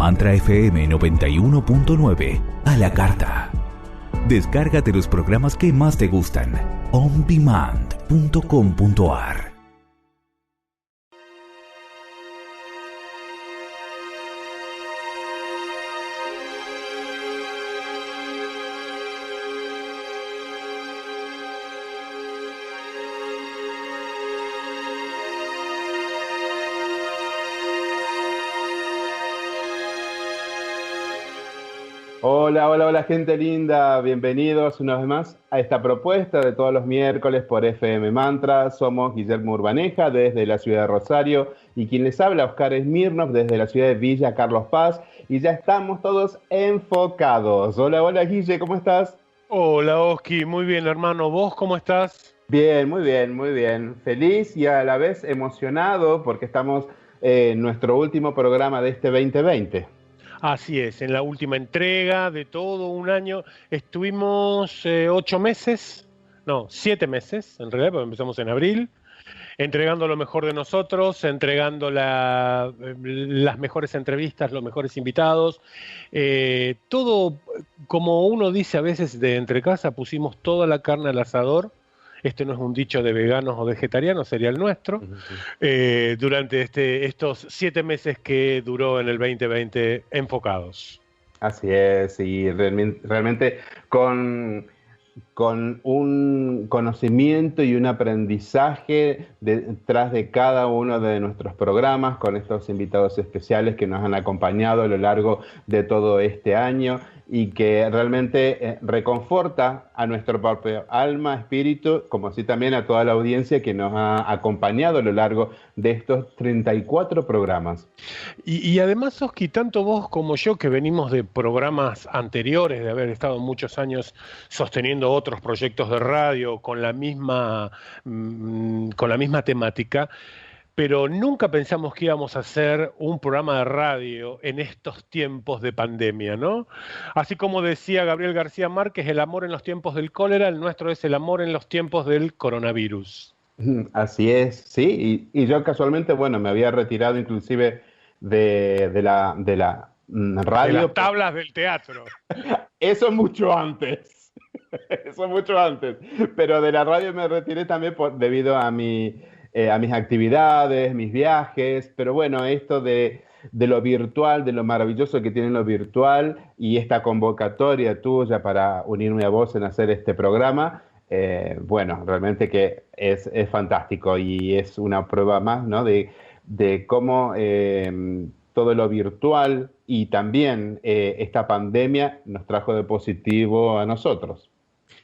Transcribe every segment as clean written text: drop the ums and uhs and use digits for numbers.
Mantra FM 91.9 a la carta. Descárgate los programas que más te gustan. ondemand.com.ar. Hola, hola, hola gente linda, bienvenidos una vez más a esta propuesta de todos los miércoles por FM Mantra. Somos Guillermo Urbaneja desde la ciudad de Rosario y quien les habla, Oscar Smirnov desde la ciudad de Villa Carlos Paz, y ya estamos todos enfocados. Hola, hola Guille, ¿cómo estás? Hola Oski, muy bien hermano, ¿vos cómo estás? Bien, muy bien, muy bien. Feliz y a la vez emocionado porque estamos en nuestro último programa de este 2020. Así es, en la última entrega de todo un año estuvimos 7 meses, en realidad, porque empezamos en abril, entregando lo mejor de nosotros, entregando las mejores entrevistas, los mejores invitados, todo, como uno dice a veces de entre casa, pusimos toda la carne al asador. Este no es un dicho de veganos o vegetarianos, sería el nuestro, durante estos 7 meses que duró en el 2020 enfocados. Así es, y realmente con un conocimiento y un aprendizaje detrás de cada uno de nuestros programas, con estos invitados especiales que nos han acompañado a lo largo de todo este año y que realmente reconforta a nuestro propio alma, espíritu, como así también a toda la audiencia que nos ha acompañado a lo largo de estos 34 programas. Y además, Oski, tanto vos como yo, que venimos de programas anteriores, de haber estado muchos años sosteniendo otros proyectos de radio con la misma temática, pero nunca pensamos que íbamos a hacer un programa de radio en estos tiempos de pandemia, ¿no? Así como decía Gabriel García Márquez, el amor en los tiempos del cólera, el nuestro es el amor en los tiempos del coronavirus. Así es, sí, y yo casualmente, bueno, me había retirado inclusive de la radio. De las tablas del teatro. Eso mucho antes, eso mucho antes, pero de la radio me retiré también debido a mis actividades, mis viajes, pero bueno, esto de lo virtual, de lo maravilloso que tiene lo virtual y esta convocatoria tuya para unirme a vos en hacer este programa, bueno, realmente que es fantástico y es una prueba más, ¿no? de cómo todo lo virtual y también esta pandemia nos trajo de positivo a nosotros.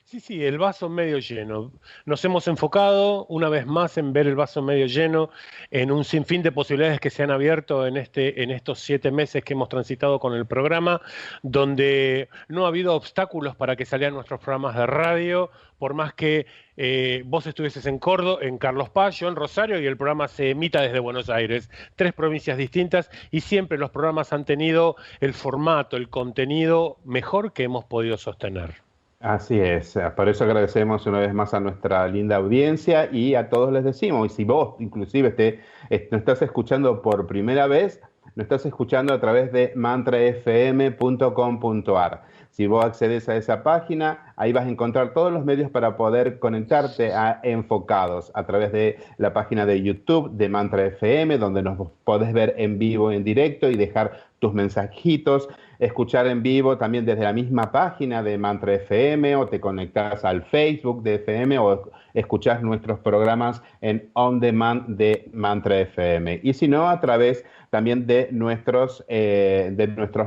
Sí, el vaso medio lleno. Nos hemos enfocado una vez más en ver el vaso medio lleno, en un sinfín de posibilidades que se han abierto en estos 7 meses que hemos transitado con el programa, donde no ha habido obstáculos para que salieran nuestros programas de radio, por más que vos estuvieses en Córdoba, en Carlos Paz, yo en Rosario, y el programa se emita desde Buenos Aires, 3 provincias distintas, y siempre los programas han tenido el formato, el contenido mejor que hemos podido sostener. Así es, por eso agradecemos una vez más a nuestra linda audiencia y a todos les decimos, y si vos inclusive nos estás escuchando por primera vez, nos estás escuchando a través de mantrafm.com.ar. Si vos accedes a esa página, ahí vas a encontrar todos los medios para poder conectarte a Enfocados a través de la página de YouTube de Mantra FM, donde nos podés ver en vivo, en directo y dejar tus mensajitos, escuchar en vivo también desde la misma página de Mantra FM, o te conectás al Facebook de FM o escuchás nuestros programas en On Demand de Mantra FM. Y si no, a través también de nuestros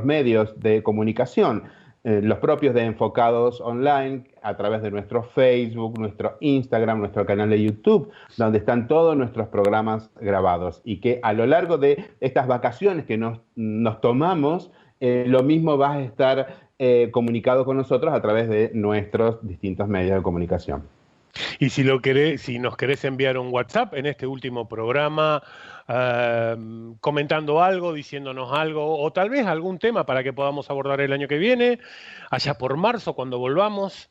medios de comunicación, los propios de Enfocados Online, a través de nuestro Facebook, nuestro Instagram, nuestro canal de YouTube, donde están todos nuestros programas grabados, y que a lo largo de estas vacaciones que nos tomamos, lo mismo vas a estar comunicado con nosotros a través de nuestros distintos medios de comunicación. Y si nos querés enviar un WhatsApp en este último programa, comentando algo, diciéndonos algo, o tal vez algún tema para que podamos abordar el año que viene, allá por marzo, cuando volvamos.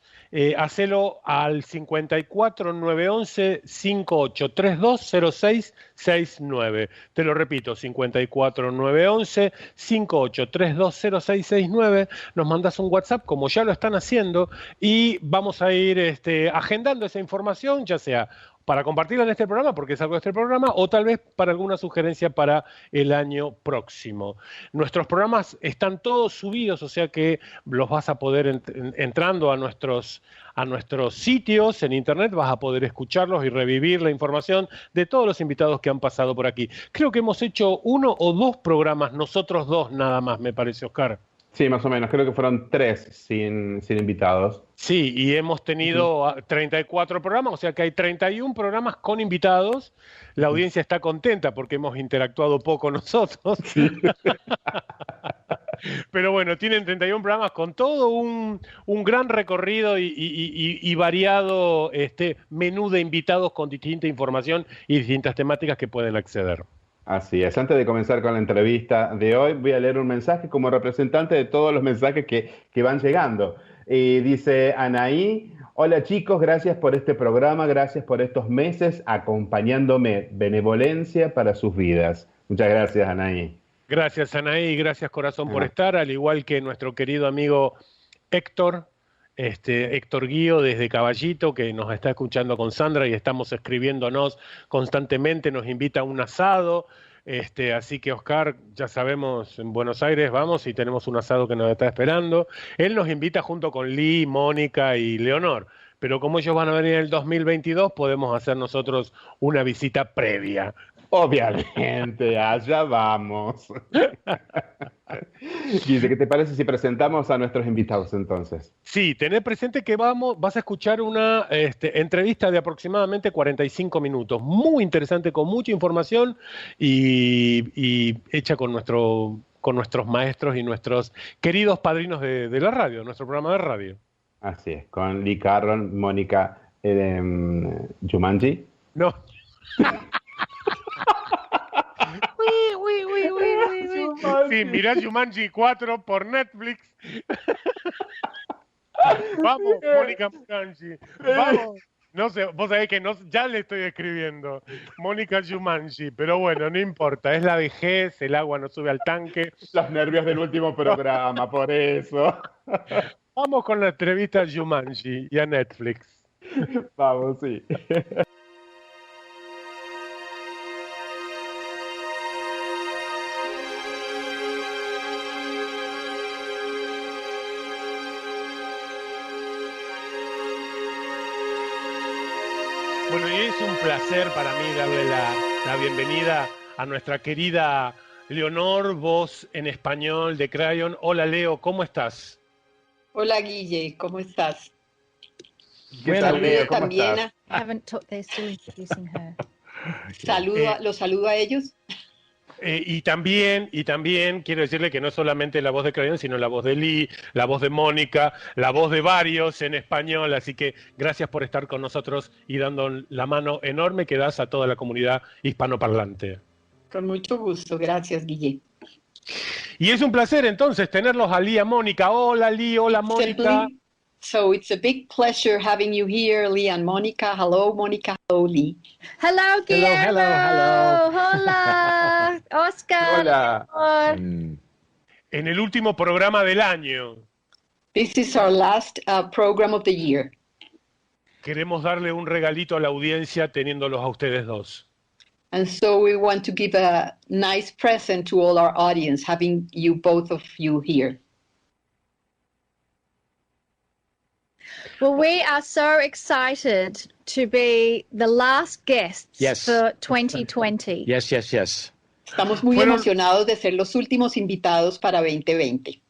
Hacelo al 54 911 5832 0669. Te lo repito, 54 911 5832 0669. Nos mandas un WhatsApp, como ya lo están haciendo, y vamos a ir agendando esa información, ya sea para compartirla en este programa, porque es algo de este programa, o tal vez para alguna sugerencia para el año próximo. Nuestros programas están todos subidos, o sea que los vas a poder entrando a nuestros sitios en internet, vas a poder escucharlos y revivir la información de todos los invitados que han pasado por aquí. Creo que hemos hecho 1 o 2 programas, nosotros 2 nada más, me parece, Oscar. Sí, más o menos. Creo que fueron 3 sin invitados. Sí, y hemos tenido 34 programas, o sea que hay 31 programas con invitados. La audiencia está contenta porque hemos interactuado poco nosotros. Sí. Pero bueno, tienen 31 programas con todo un gran recorrido y variado menú de invitados con distinta información y distintas temáticas que pueden acceder. Así es. Antes de comenzar con la entrevista de hoy, voy a leer un mensaje como representante de todos los mensajes que van llegando. Dice Anaí: hola chicos, gracias por este programa, gracias por estos meses acompañándome. Benevolencia para sus vidas. Muchas gracias, Anaí. Gracias, Anaí, gracias corazón por estar, al igual que nuestro querido amigo Héctor. Héctor Guío desde Caballito, que nos está escuchando con Sandra y estamos escribiéndonos constantemente, nos invita a un asado, así que Oscar, ya sabemos, en Buenos Aires vamos y tenemos un asado que nos está esperando. Él nos invita junto con Lee, Mónica y Leonor, pero como ellos van a venir en el 2022, podemos hacer nosotros una visita previa. Obviamente, allá vamos. Dice, ¿qué te parece si presentamos a nuestros invitados entonces? Sí, tened presente que vas a escuchar una entrevista de aproximadamente 45 minutos, muy interesante, con mucha información y hecha con nuestros maestros y nuestros queridos padrinos de la radio, nuestro programa de radio. Así es, con Lee, Carroll, Mónika, Jumanji. No. Sí, mirá Jumanji 4 por Netflix. Vamos, Mónika Muranyi. Vamos. No sé, vos sabés que ya le estoy escribiendo. Mónika Jumanji, pero bueno, no importa. Es la vejez, el agua no sube al tanque. Los nervios del último programa, por eso. Vamos con la entrevista a Jumanji y a Netflix. Vamos, sí. Bueno, y es un placer para mí darle la bienvenida a nuestra querida Leonor, voz en español de Kryon. Hola Leo, ¿cómo estás? Hola Guille, ¿cómo estás? ¿Qué tal, Leo? ¿Cómo estás? I haven't taught this to introducing her. ¿Los saludo a ellos? Y también quiero decirle que no solamente la voz de Kryon, sino la voz de Lee, la voz de Mónica, la voz de varios en español, así que gracias por estar con nosotros y dando la mano enorme que das a toda la comunidad hispanoparlante. Con mucho gusto, gracias Guille. Y es un placer entonces tenerlos a Lee y a Mónica. Hola Lee, hola Mónica. So it's a big pleasure having you here, Lee and Monica. Hello, Monica. Hello, Lee. Hello, Guillermo. Hello. Hola, Oscar. Hola. En el último programa del año. This is our last program of the year. Queremos darle un regalito a la audiencia teniéndolos a ustedes dos. And so we want to give a nice present to all our audience, having you, both of you here. Well, we are so excited to be the last guests for 2020. Yes. Estamos muy emocionados de ser los últimos invitados para 2020.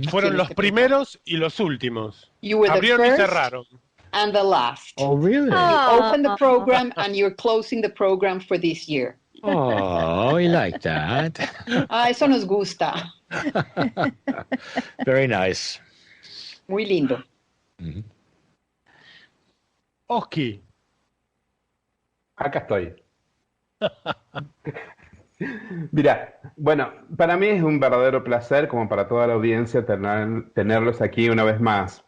Fueron los primeros y los últimos. You were Abrieron the y first cerraron. and the last. Oh, really? You opened the program and you're closing the program for this year. Oh, we like that. Eso nos gusta. Very nice. Muy lindo. Oski. Acá estoy. Mira, bueno, para mí es un verdadero placer, como para toda la audiencia, tenerlos aquí una vez más.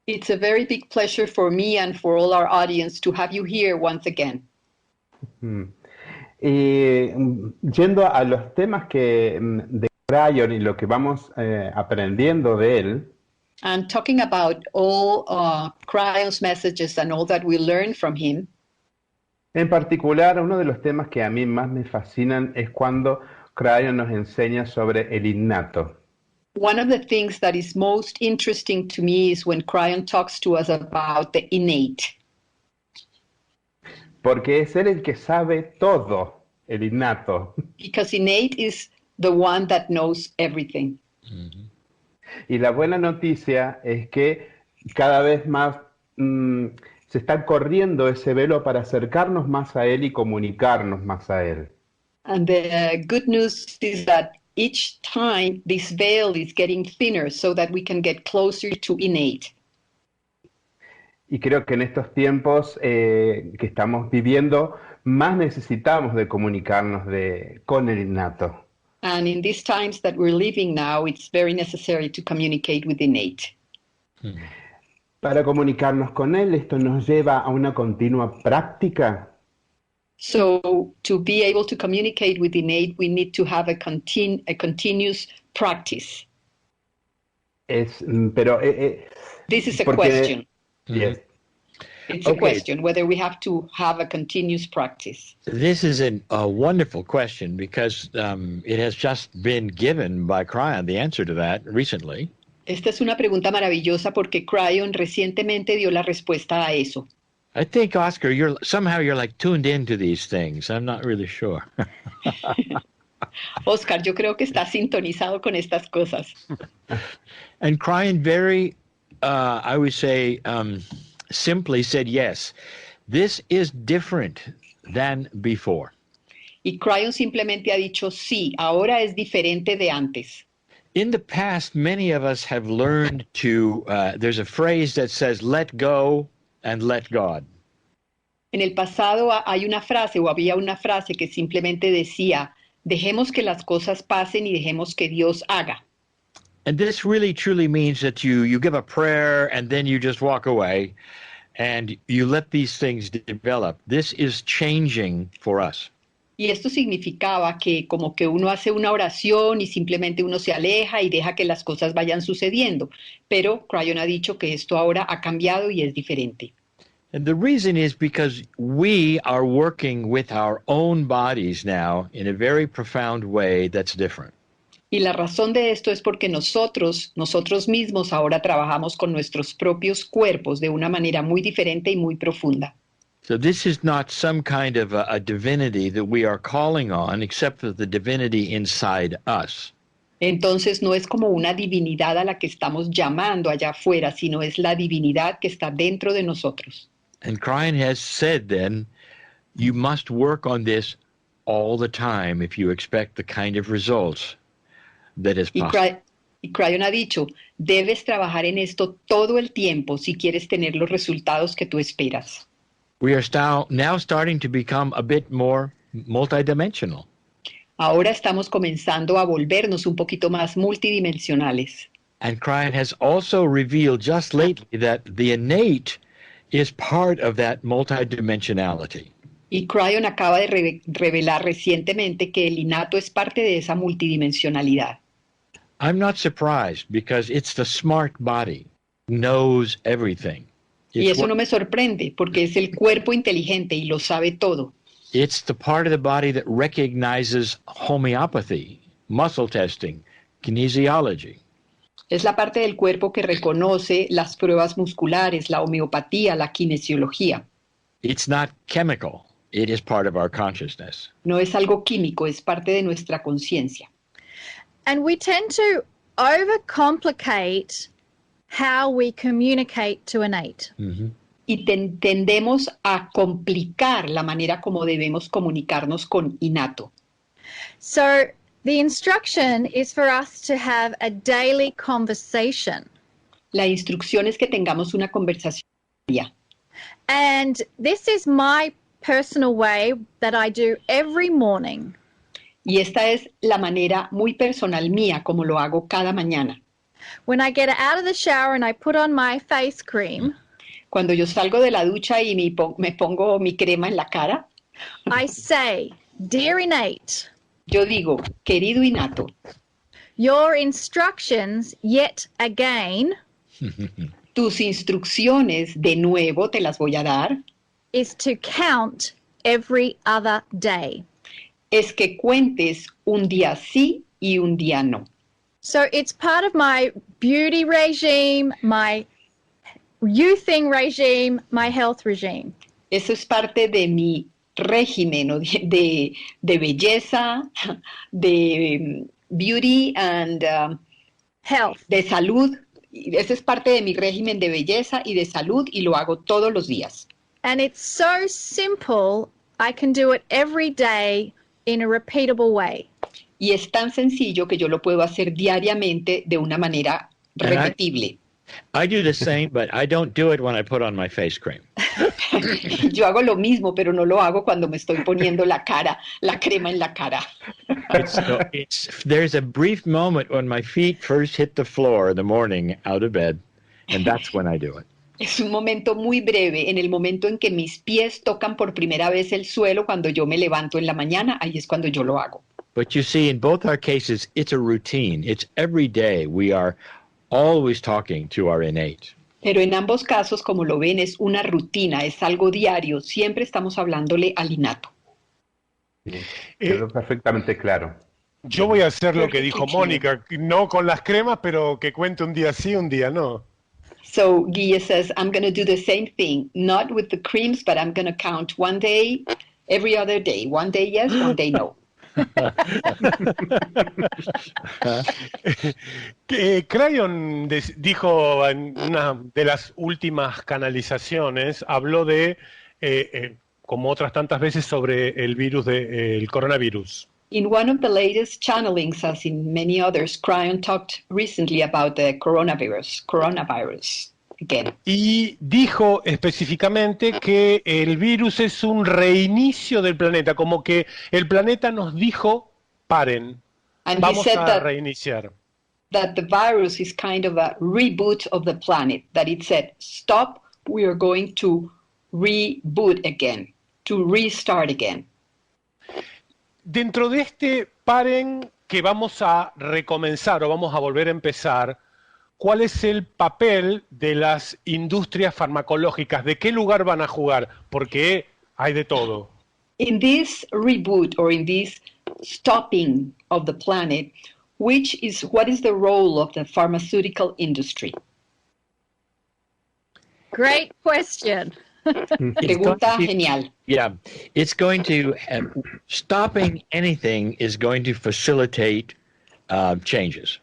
It's a very big pleasure for me and for all our audience to have you here once again. Y yendo a los temas de Kryon y lo que vamos aprendiendo de él. And talking about all Kryon's messages and all that we learn from him. En particular, uno de los temas que a mí más me fascinan es cuando Kryon nos enseña sobre el innato. One of the things that is most interesting to me is when Kryon talks to us about the innate. Porque es él el que sabe todo, el innato. Because innate is the one that knows everything. Mm-hmm. Y la buena noticia es que cada vez más se está corriendo ese velo para acercarnos más a él y comunicarnos más a él. And the good news is that each time this veil is getting thinner so that we can get closer to innate. Y creo que en estos tiempos que estamos viviendo, más necesitamos de comunicarnos con el innato. And in these times that we're living now, it's very necessary to communicate with innate. Para comunicarnos con él, esto nos lleva a una continua práctica. So to be able to communicate with innate, we need to have a continuous practice. This is a question. Yes. It's a question whether we have to have a continuous practice. This is a wonderful question because it has just been given by Kryon, the answer to that, recently. Esta es una pregunta maravillosa porque Kryon recientemente dio la respuesta a eso. I think, Oscar, you're like tuned into these things. I'm not really sure. Oscar, yo creo que está sintonizado con estas cosas. And Kryon very, I would say, simply said, yes, this is different than before. Y Kryon simplemente ha dicho, sí, ahora es diferente de antes. In the past, many of us have learned to, there's a phrase that says, let go and let God. En el pasado hay una frase o había una frase que simplemente decía, dejemos que las cosas pasen y dejemos que Dios haga. And this really truly means that you give a prayer and then you just walk away and you let these things develop. This is changing for us. Y esto significaba que como que uno hace una oración y simplemente uno se aleja y deja que las cosas vayan sucediendo. Pero Kryon ha dicho que esto ahora ha cambiado y es diferente. And the reason is because we are working with our own bodies now in a very profound way that's different. Y la razón de esto es porque nosotros mismos ahora trabajamos con nuestros propios cuerpos de una manera muy diferente y muy profunda. So this is not some kind of a divinity that we are calling on, except for the divinity inside us. Entonces no es como una divinidad a la que estamos llamando allá afuera, sino es la divinidad que está dentro de nosotros. And Kryon has said then, you must work on this all the time if you expect the kind of results that is possible. Y Kryon ha dicho, debes trabajar en esto todo el tiempo si quieres tener los resultados que tú esperas. We are now starting to become a bit more multidimensional. Ahora estamos comenzando a volvernos un poquito más multidimensionales. And Kryon has also revealed just lately that the innate is part of that multidimensionality. Y Kryon acaba de revelar recientemente que el innato es parte de esa multidimensionalidad. I'm not surprised because it's the smart body, knows everything. Y eso no me sorprende porque es el cuerpo inteligente y lo sabe todo. It's the part of the body that recognizes homeopathy, muscle testing, kinesiology. Es la parte del cuerpo que reconoce las pruebas musculares, la homeopatía, la kinesiología. It's not chemical. It is part of our consciousness. No es algo químico, es parte de nuestra conciencia. And we tend to overcomplicate how we communicate to innate. Mm-hmm. Y tendemos a complicar la manera como debemos comunicarnos con innato. So the instruction is for us to have a daily conversation. La instrucción es que tengamos una conversación diaria. And this is my personal way that I do every morning. Y esta es la manera muy personal mía como lo hago cada mañana. When I get out of the shower and I put on my face cream, Cuando yo salgo de la ducha y me pongo mi crema en la cara, I say, Dear Innate, yo digo, querido innato, your instructions yet again tus instrucciones de nuevo te las voy a dar, is to count every other day. es que cuentes un día sí y un día no. So it's part of my beauty regime, my youthing regime, my health regime. Eso es parte de mi régimen de belleza, de beauty and Health. de salud. Eso es parte de mi régimen de belleza y de salud y lo hago todos los días. And it's so simple, I can do it every day in a repeatable way. Y es tan sencillo que yo lo puedo hacer diariamente de una manera repetible. I do the same, but I don't do it when I put on my face cream. Yo hago lo mismo, pero no lo hago cuando me estoy poniendo la crema en la cara. There's a brief moment when my feet first hit the floor in the morning out of bed, and that's when I do it. Es un momento muy breve, en el momento en que mis pies tocan por primera vez el suelo, cuando yo me levanto en la mañana, ahí es cuando yo lo hago. But you see, in both our cases, it's a routine. It's every day. We are always talking to our innate. Pero en ambos casos, como lo ven, es una rutina, es algo diario. Siempre estamos hablándole al innato. Sí, quedó perfectamente claro. Yo voy a hacer lo que dijo Mónica, no con las cremas, pero que cuente un día sí, un día no. So Guille says, I'm going to do the same thing, not with the creams, but I'm going to count one day, every other day. One day yes, one day no. Kryon dijo en una de las últimas canalizaciones, habló de, como otras tantas veces, sobre el virus del coronavirus. In one of the latest channelings, as in many others, Kryon talked recently about the coronavirus again. Y dijo específicamente que el virus es un reinicio del planeta, como que el planeta nos dijo, paren, And vamos he said a reiniciar. that the virus is kind of a reboot of the planet, that it said, stop, we are going to reboot again, to restart again. Dentro de este paren que vamos a recomenzar o vamos a volver a empezar, ¿cuál es el papel de las industrias farmacológicas? ¿De qué lugar van a jugar? Porque hay de todo. In this reboot or in this stopping of the planet, what is the role of the pharmaceutical industry? Great question. Pregunta genial. Yeah, it's going to, stopping anything is going to facilitate changes.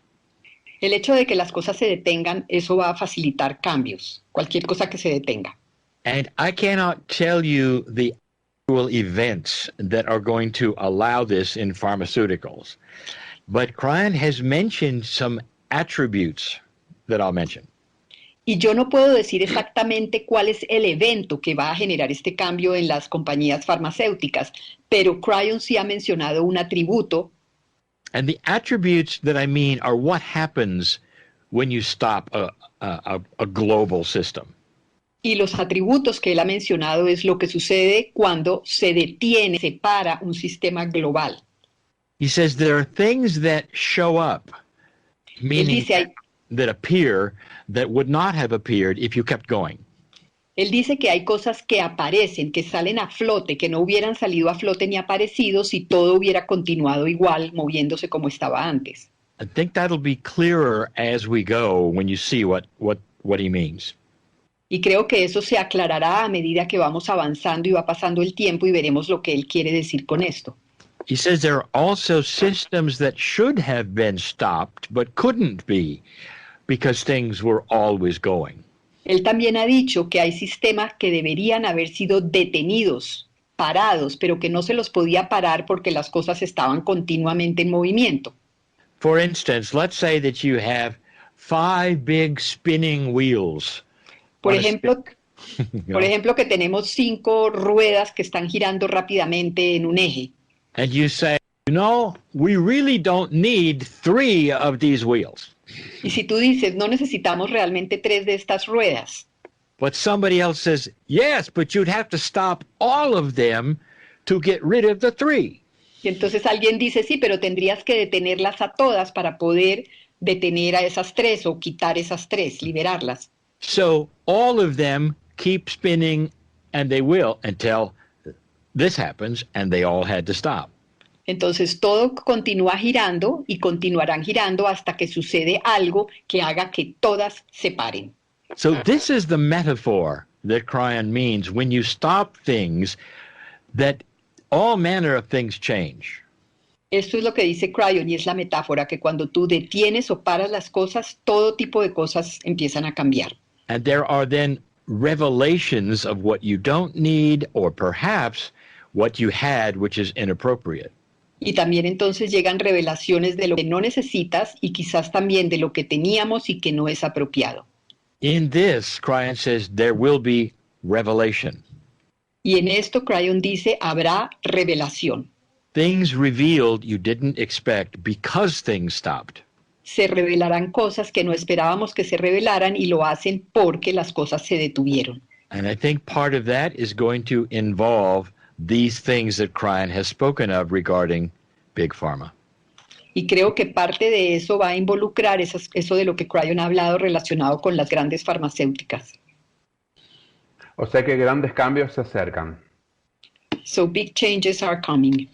El hecho de que las cosas se detengan, eso va a facilitar cambios, cualquier cosa que se detenga. And I cannot tell you the actual events that are going to allow this in pharmaceuticals, but Kryon has mentioned some attributes that I'll mention. Y yo no puedo decir exactamente cuál es el evento que va a generar este cambio en las compañías farmacéuticas, pero Kryon sí ha mencionado un atributo. And the attributes that I mean are what happens when you stop a global system. Y los atributos que él ha mencionado es lo que sucede cuando se detiene, se para un sistema global. He says there are things that show up, meaning that appear that would not have appeared if you kept going. Él dice que hay cosas que aparecen, que salen a flote, que no hubieran salido a flote ni aparecido si todo hubiera continuado igual, moviéndose como estaba antes. I think that'll be clearer as we go when you see what he means. Y creo que eso se aclarará a medida que vamos avanzando y va pasando el tiempo y veremos lo que él quiere decir con esto. He says there are also systems that should have been stopped but couldn't be because things were always going. Él también ha dicho que hay sistemas que deberían haber sido detenidos, parados, pero que no se los podía parar porque las cosas estaban continuamente en movimiento. For instance, let's say that you have 5 big spinning wheels. Por ejemplo, que tenemos 5 ruedas que están girando rápidamente en un eje. And you say, You know, we really don't need 3 of these wheels. Y si tú dices, no necesitamos realmente 3 de estas ruedas. But somebody else says, yes, but you'd have to stop all of them to get rid of the 3. Y entonces alguien dice, sí, pero tendrías que detenerlas a todas para poder detener a esas 3 o quitar esas 3, liberarlas. So all of them keep spinning, and they will until this happens, and they all had to stop. Entonces todo continúa girando y continuarán girando hasta que sucede algo que haga que todas se paren. So this is the metaphor that Kryon means. When you stop things, that all manner of things change. Esto es lo que dice Kryon y es la metáfora que cuando tú detienes o paras las cosas, todo tipo de cosas empiezan a cambiar. And there are then revelations of what you don't need, or perhaps what you had, which is inappropriate. Y también entonces llegan revelaciones de lo que no necesitas y quizás también de lo que teníamos y que no es apropiado. In this, Kryon says, there will be revelation. Y en esto Kryon dice, habrá revelación. Things revealed you didn't expect because things stopped. Se revelarán cosas que no esperábamos que se revelaran y lo hacen porque las cosas se detuvieron. And I think part of that is going to involve these things that Kryon has spoken of regarding Big Pharma. Y creo que parte de eso va a involucrar eso de lo que Kryon ha hablado relacionado con las grandes farmacéuticas. O sea que grandes cambios se acercan. So big changes are coming,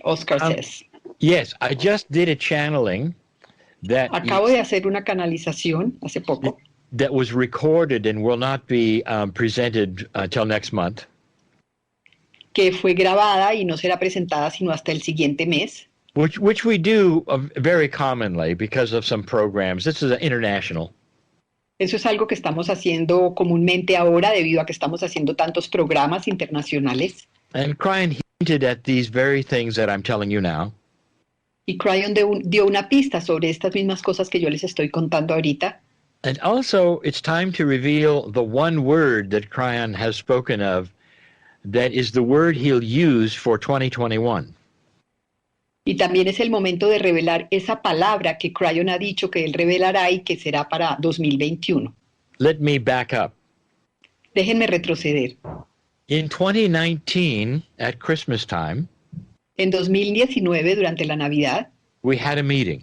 Oscar says. Yes, I just did a channeling that Acabo de hacer una canalización hace poco. That was recorded and will not be presented till next month. Que fue grabada y no será presentada sino hasta el siguiente mes. Which we do very commonly because of some programs. This is international. Eso es algo que estamos haciendo comúnmente ahora debido a que estamos haciendo tantos programas internacionales. And Kryon hinted at these very things that I'm telling you now. Y Kryon dio una pista sobre estas mismas cosas que yo les estoy contando ahorita. And also, it's time to reveal the one word that Kryon has spoken of that is the word he'll use for 2021. Y también es el momento de revelar esa palabra que Kryon ha dicho que él revelará y que será para 2021. Let me back up. Déjenme retroceder. In 2019, at Christmas time, en 2019, durante la Navidad, we had a meeting.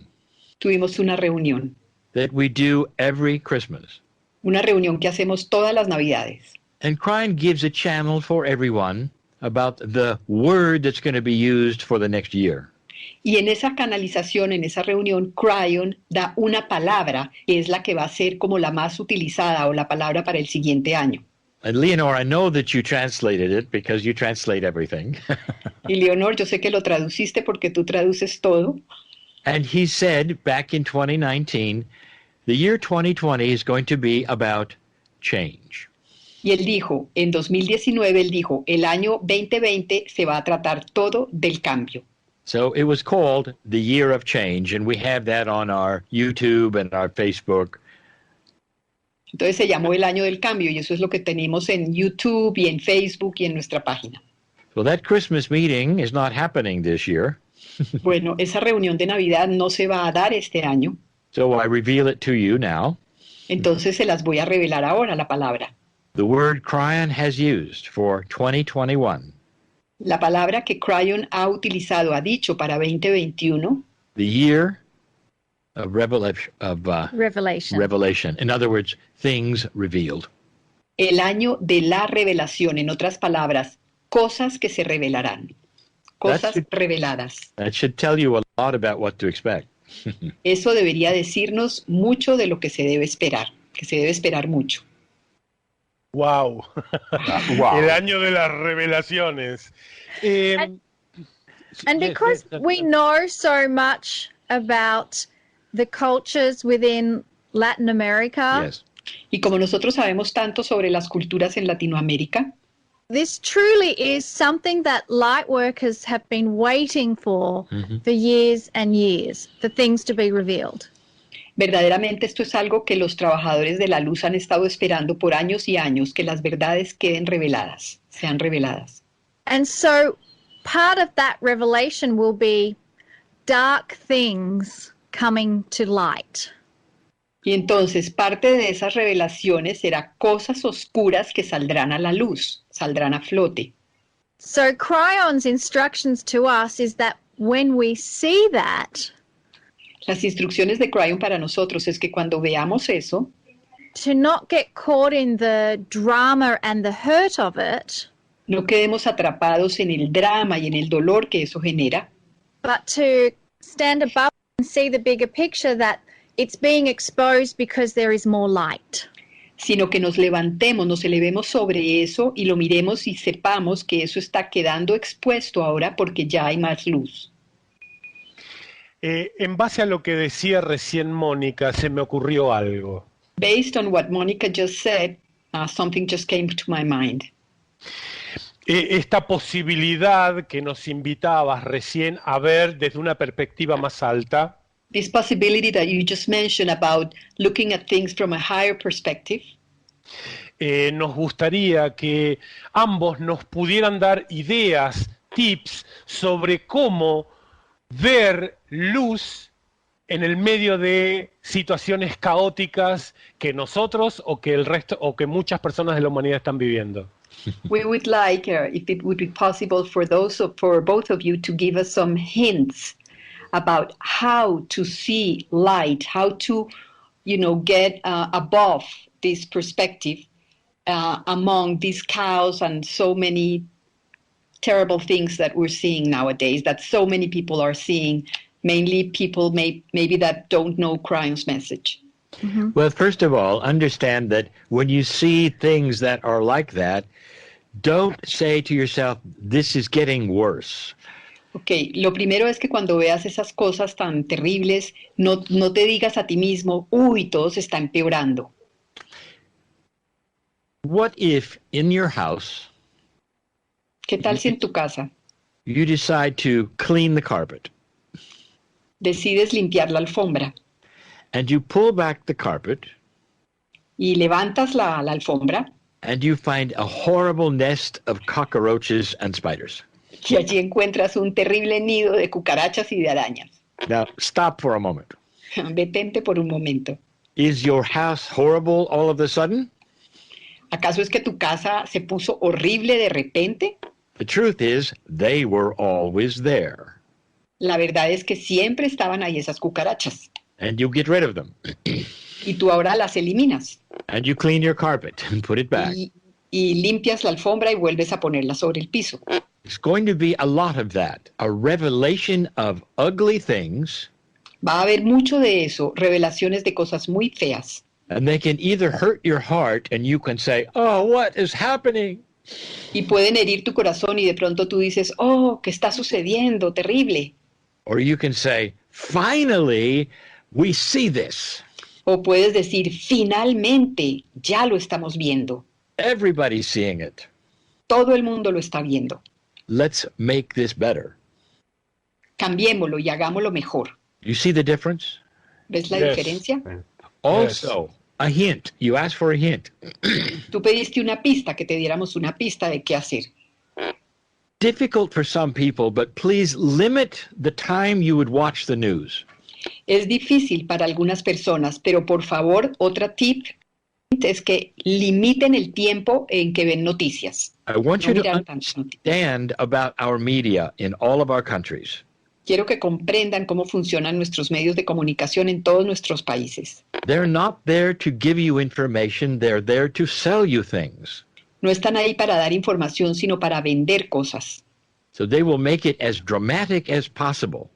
Tuvimos una reunión. That we do every Christmas. Una reunión que hacemos todas las Navidades. And Kryon gives a channel for everyone about the word that's going to be used for the next year. Y en esa canalización, en esa reunión, Kryon da una palabra que es la que va a ser como la más utilizada o la palabra para el siguiente año. And Leonor, I know that you translated it because you translate everything. Y Leonor, yo sé que lo traduciste porque tú traduces todo. And he said back in 2019, the year 2020 is going to be about change. Y él dijo, en 2019, él dijo, el año 2020 se va a tratar todo del cambio. So it was called the Year of Change, and we have that on our YouTube and our Facebook. Entonces se llamó el año del cambio, y eso es lo que tenemos en YouTube y en Facebook y en nuestra página. So that Christmas meeting is not happening this year. Bueno, esa reunión de Navidad no se va a dar este año. So I reveal it to you now. Entonces se las voy a revelar ahora, la palabra. The word Kryon has used for 2021. La palabra que Kryon ha utilizado, ha dicho para 2021. The year of revelation. Revelation. In other words, things revealed. El año de la revelación, en otras palabras, cosas que se revelarán. Cosas reveladas. That should tell you a lot about what to expect. Eso debería decirnos mucho de lo que se debe esperar, que se debe esperar mucho. Wow. Wow. El año de las revelaciones. And because we know so much about the cultures within Latin America, Yes. Y como nosotros sabemos tanto sobre las culturas en Latinoamérica, this truly is something that light workers have been waiting for years and years, for things to be revealed. verdaderamente esto es algo que los trabajadores de la luz han estado esperando por años y años, que las verdades queden reveladas, sean reveladas. And so part of that revelation will be dark things coming to light. Y entonces parte de esas revelaciones será cosas oscuras que saldrán a la luz, saldrán a flote. So Kryon's instructions to us is that when we see that, Las instrucciones de Kryon para nosotros es que cuando veamos eso, to not get caught in the drama and the hurt of it, no quedemos atrapados en el drama y en el dolor que eso genera, but to stand above and see the bigger picture that it's being exposed because there is more light. sino que nos levantemos, nos elevemos sobre eso y lo miremos y sepamos que eso está quedando expuesto ahora porque ya hay más luz. En base a lo que decía recién Mónica, se me ocurrió algo. Based on what Monika just said, something just came to my mind. Esta posibilidad que nos invitabas recién a ver desde una perspectiva más alta, This possibility that you just mentioned about looking at things from a higher perspective, nos gustaría que ambos nos pudieran dar ideas, tips sobre cómo ver luz en el medio de situaciones caóticas que nosotros o que el resto o que muchas personas de la humanidad están viviendo. we would like, if it would be possible for both of you to give us some hints about how to see light, how to, get above this perspective among this chaos and so many terrible things that we're seeing nowadays, that so many people are seeing, mainly people maybe that don't know Kryon's message. Mm-hmm. Well, first of all, understand that when you see things that are like that, don't say to yourself, this is getting worse. Ok, lo primero es que cuando veas esas cosas tan terribles, no te digas a ti mismo, uy, todo se está empeorando. What if in your house ¿Qué tal si en tu casa you decide to clean the carpet decides limpiar la alfombra and you pull back the carpet y levantas la alfombra and you find a horrible nest of cockroaches and spiders? y allí encuentras un terrible nido de cucarachas y de arañas? Now, stop for a moment. Detente por un momento. Is your house horrible all of a sudden? ¿Acaso es que tu casa se puso horrible de repente? The truth is, they were always there. La verdad es que siempre estaban ahí esas cucarachas. And you get rid of them. Y tú ahora las eliminas. And you clean your carpet and put it back. Y limpias la alfombra y vuelves a ponerla sobre el piso. It's going to be a lot of that. A revelation of ugly things. Va a haber mucho de eso, revelaciones de cosas muy feas. And they can either hurt your heart and you can say, oh, what is happening? Y pueden herir tu corazón y de pronto tú dices, oh, ¿qué está sucediendo? Terrible. Or you can say, finally, we see this. O puedes decir, finalmente, ya lo estamos viendo. Everybody's seeing it. Todo el mundo lo está viendo. Let's make this better. Cambiémoslo y hagámoslo mejor. You see the difference? ¿Ves la Yes. diferencia? Also, a hint. You asked for a hint. Tú pediste una pista, que te diéramos una pista de qué hacer. Difficult for some people, but please limit the time you would watch the news. Es difícil para algunas personas, pero por favor, otra tip es que limiten el tiempo en que ven noticias. I want No you to mirar tantas noticias. understand about our media in all of our countries. Quiero que comprendan cómo funcionan nuestros medios de comunicación en todos nuestros países. They're not there to give you information, they're there to sell you things. No están ahí para dar información, sino para vender cosas. So they will make it as dramatic as possible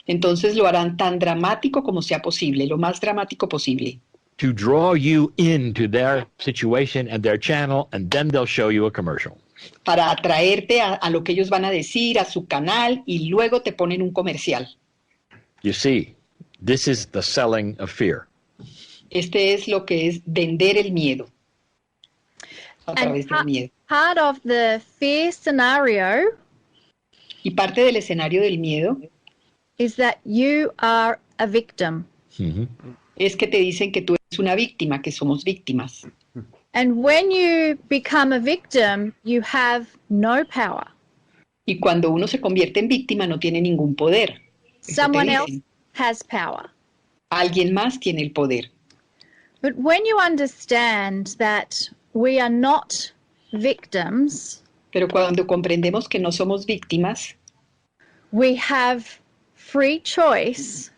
Entonces lo harán tan dramático como sea posible, lo más dramático posible, to draw you into their situation and their channel, and then they'll show you a commercial. para atraerte a lo que ellos van a decir, a su canal, y luego te ponen un comercial. You see, this is the selling of fear. Este es lo que es vender el miedo. A través del miedo. Part of the fear scenario Y parte del escenario del miedo is that you are a victim. Mhm. es que te dicen que tú eres una víctima, que somos víctimas. And when you become a victim, you have no power. Y cuando uno se convierte en víctima no tiene ningún poder. Eso Someone te else dicen. has power. Alguien más tiene el poder. But when you understand that we are not victims, Pero cuando comprendemos que no somos víctimas, we have free choice,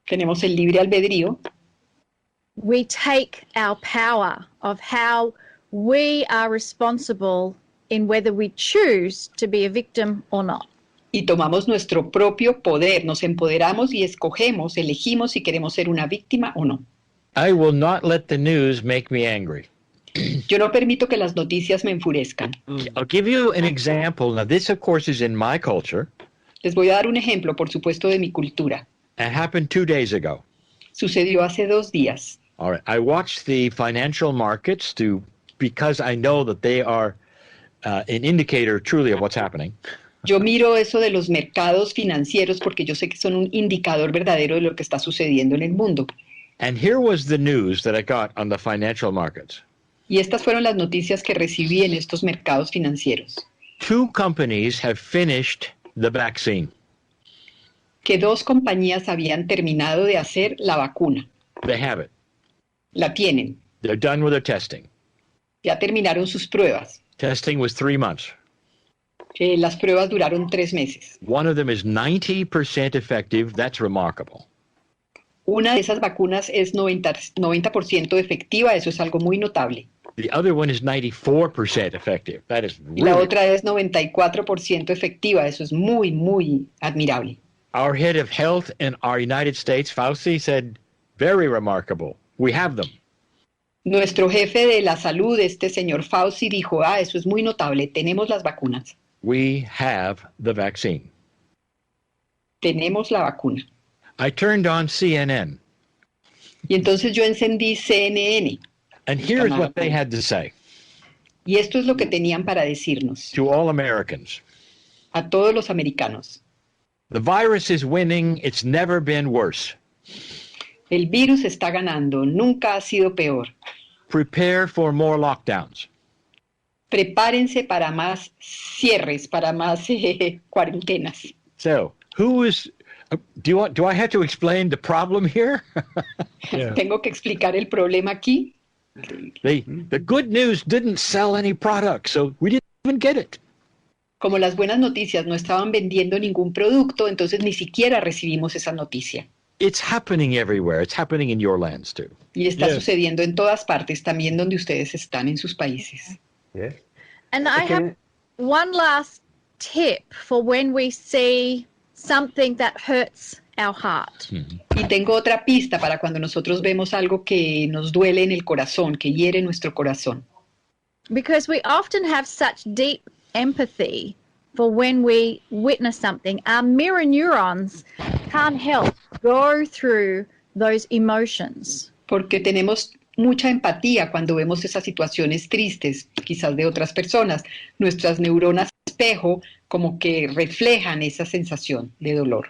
tenemos el libre albedrío, we take our power of how we are responsible in whether we choose to be a victim or not. y tomamos nuestro propio poder, nos empoderamos y escogemos, elegimos si queremos ser una víctima o no. I will not let the news make me angry. Yo no permito que las noticias me enfurezcan. I'll give you an example. Now, this, of course, is in my culture. Les voy a dar un ejemplo, por supuesto, de mi cultura. It happened 2 days ago. Sucedió hace 2 días. All right. I watched the financial markets because I know that they are an indicator truly of what's happening. Yo miro eso de los mercados financieros porque yo sé que son un indicador verdadero de lo que está sucediendo en el mundo. And here was the news that I got on the financial markets. Y estas fueron las noticias que recibí en estos mercados financieros. 2 companies have finished the vaccine. Que 2 compañías habían terminado de hacer la vacuna. They have it. La tienen. They're done with their testing. Ya terminaron sus pruebas. Testing was 3 months. Las pruebas duraron 3 meses. One of them is 90% effective. That's remarkable. Una de esas vacunas es 90% efectiva, eso es algo muy notable. The other one is 94% effective. That is Y la really... otra es 94% efectiva, eso es muy, muy admirable. Our head of health in our United States, Fauci, said, very remarkable. We have them. Nuestro jefe de la salud, este señor Fauci, dijo, eso es muy notable, tenemos las vacunas. We have the vaccine. Tenemos la vacuna. I turned on CNN, Y entonces yo encendí CNN. and here's what they had to say Y esto es lo que tenían para decirnos to all Americans. a todos los americanos. The virus is winning. It's never been worse. El virus está ganando, nunca ha sido peor. Prepare for more lockdowns. Prepárense para más cierres, para más cuarentenas. So, who is... Do I have to explain the problem here? Yeah. ¿Tengo que explicar el problema aquí? The good news didn't sell any product, so we didn't even get it. Como las buenas noticias no estaban vendiendo ningún producto, entonces ni siquiera recibimos esa noticia. It's happening everywhere. It's happening in your lands too. Y está Yes. sucediendo en todas partes, también donde ustedes están en sus países. Yes. and I have one last tip for when we see something that hurts our heart. Y tengo otra pista para cuando nosotros vemos algo que nos duele en el corazón, que hiere nuestro corazón. Because we often have such deep empathy for when we witness something. Our mirror neurons can't help go through those emotions. Porque tenemos mucha empatía cuando vemos esas situaciones tristes, quizás de otras personas. Nuestras neuronas espejo como que reflejan esa sensación de dolor.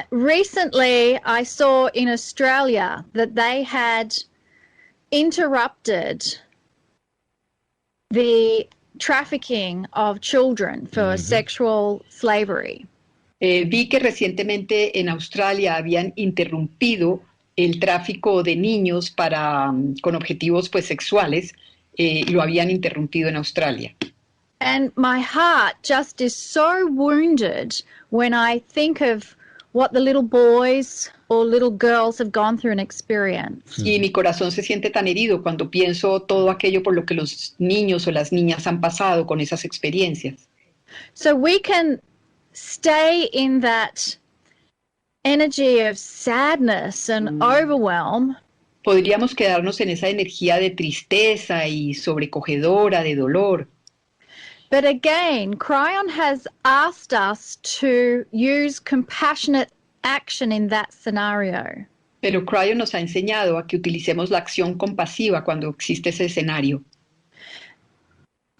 Recently, I saw in Australia that they had interrupted the trafficking of children for sexual slavery. Vi que recientemente en Australia habían interrumpido el tráfico de niños con objetivos pues sexuales, lo habían interrumpido en Australia. And my heart just is so wounded when I think of what the little boys or little girls have gone through and experienced. Y mi corazón se siente tan herido cuando pienso todo aquello por lo que los niños o las niñas han pasado con esas experiencias. So we can stay in that energy of sadness and overwhelm, Podríamos quedarnos en esa energía de tristeza y sobrecogedora, de dolor. but again, Kryon has asked us to use compassionate action in that scenario. Pero Kryon nos ha enseñado a que utilicemos la acción compasiva cuando existe ese escenario.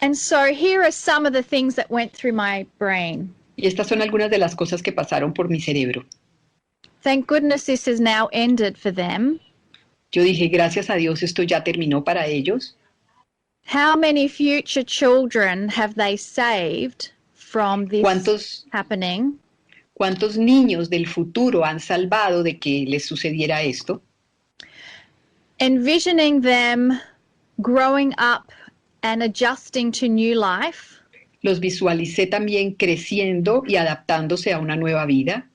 And so here are some of the things that went through my brain. Y estas son algunas de las cosas que pasaron por mi cerebro. Thank goodness this has now ended for them. Yo dije, gracias a Dios, esto ya terminó para ellos. How many future children have they saved from this ¿Cuántos, happening? cuántos niños del futuro han salvado de que les sucediera esto? Envisioning them growing up and adjusting to new life. Los visualicé también creciendo y adaptándose a una nueva vida.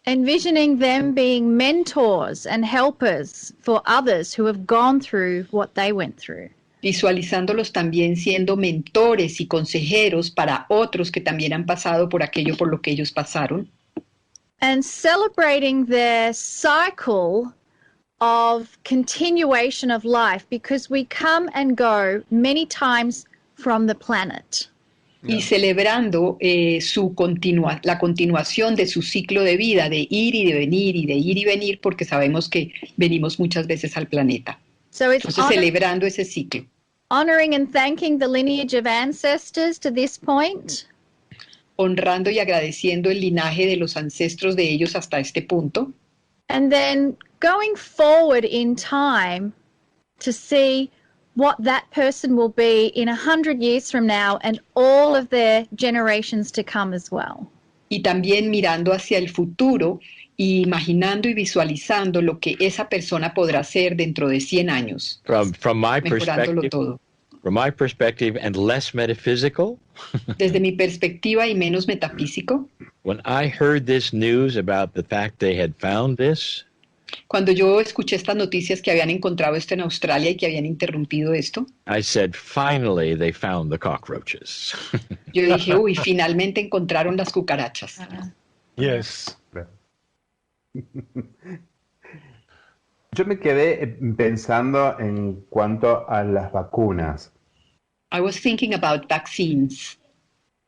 Envisioning them being mentors and helpers for others who have gone through what they went through. Visualizándolos también siendo mentores y consejeros para otros que también han pasado por aquello por lo que ellos pasaron. And celebrating their cycle of continuation of life, because we come and go many times from the planet. Y celebrando la continuación de su ciclo de vida, de ir y de venir y de ir y venir, porque sabemos que venimos muchas veces al planeta. So it's Entonces, celebrando ese ciclo. honoring and thanking the lineage of ancestors to this point. Honrando y agradeciendo el linaje de los ancestros de ellos hasta este punto. And then going forward in time to see what that person will be in 100 years from now and all of their generations to come as well. Y también mirando hacia el futuro, y imaginando y visualizando lo que esa persona podrá ser dentro de 100 años. From my mejorándolo perspective, todo. from my perspective and less metaphysical, Desde mi perspectiva y menos metafísico, when I heard this news about the fact they had found this, cuando yo escuché estas noticias que habían encontrado esto en Australia y que habían interrumpido esto, I said, finally they found the cockroaches. yo dije, uy, finalmente encontraron las cucarachas. Yes. Yo me quedé pensando en cuanto a las vacunas, I was thinking about vaccines.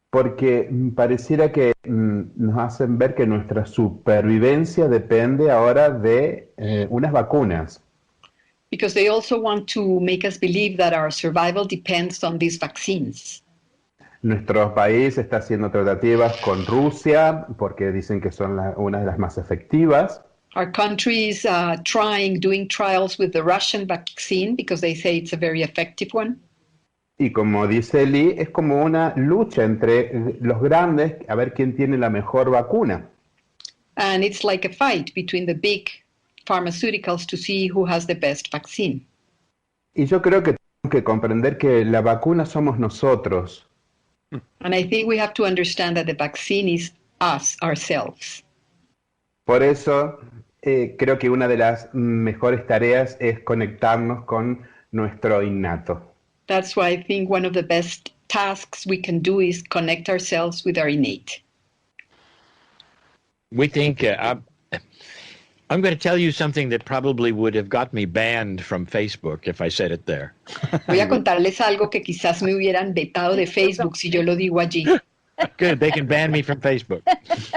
porque pareciera que nos hacen ver que nuestra supervivencia depende ahora de unas vacunas. Because they also want to make us believe that our survival depends on these vaccines. Nuestro país está haciendo tratativas con Rusia porque dicen que son una de las más efectivas. Our country is doing trials with the Russian vaccine because they say it's a very effective one. Y como dice Lee, es como una lucha entre los grandes a ver quién tiene la mejor vacuna. And it's like a fight between the big pharmaceuticals to see who has the best vaccine. Y yo creo que tenemos que comprender que la vacuna somos nosotros. And I think we have to understand that the vaccine is us, ourselves. Por eso creo que una de las mejores tareas es conectarnos con nuestro innato. That's why I think one of the best tasks we can do is connect ourselves with our innate. We think, I'm going to tell you something that probably would have got me banned from Facebook if I said it there. Voy a contarles algo que quizás me hubieran vetado de Facebook si yo lo digo allí. Good, they can ban me from Facebook.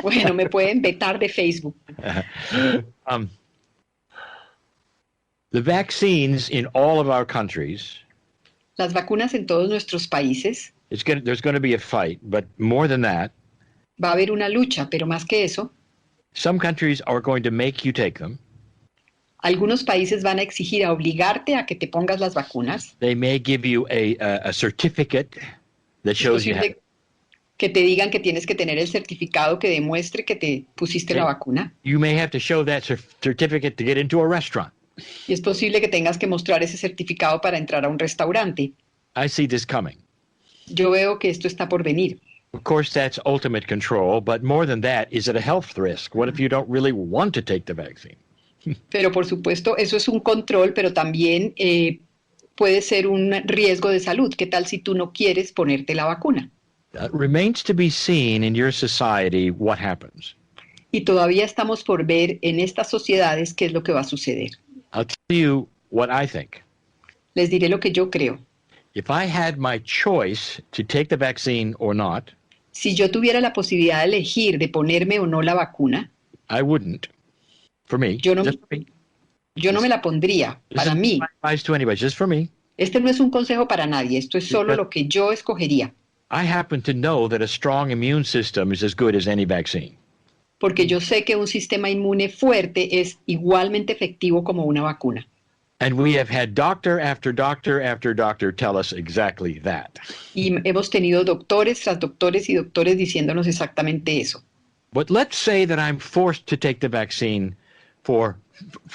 Bueno, me pueden vetar de Facebook. The vaccines in all of our countries, Las vacunas en todos nuestros países, there's going to be a fight, but more than that, va a haber una lucha, pero más que eso, some countries are going to make you take them. algunos países van a exigir a obligarte a que te pongas las vacunas. They may give you a certificate that Es shows you posible que te digan que tienes que tener el certificado que demuestre que te pusiste la vacuna. you may have to show that certificate to get into a restaurant. Y es posible que tengas que mostrar ese certificado para entrar a un restaurante. I see this coming. Yo veo que esto está por venir. Of course, that's ultimate control, but more than that, is it a health risk? What if you don't really want to take the vaccine? Pero por supuesto, eso es un control, pero también puede ser un riesgo de salud. ¿Qué tal si tú no quieres ponerte la vacuna? Remains to be seen in your society what happens. Y todavía estamos por ver en estas sociedades qué es lo que va a suceder. I'll tell you what I think. Les diré lo que yo creo. If I had my choice to take the vaccine or not, Si yo tuviera la posibilidad de elegir de ponerme o no la vacuna, I wouldn't. For me, yo no, just for me. yo no me la pondría. This Para is mí, my advice to anybody, just for me. este no es un consejo para nadie, esto es solo lo que yo escogería. I happen to know that a strong immune system is as good as any vaccine. Porque yo sé que un sistema inmune fuerte es igualmente efectivo como una vacuna. And we have had doctor after doctor after doctor tell us exactly that. Y hemos tenido doctores tras doctores y doctores diciéndonos exactamente eso. But let's say that I'm forced to take the vaccine for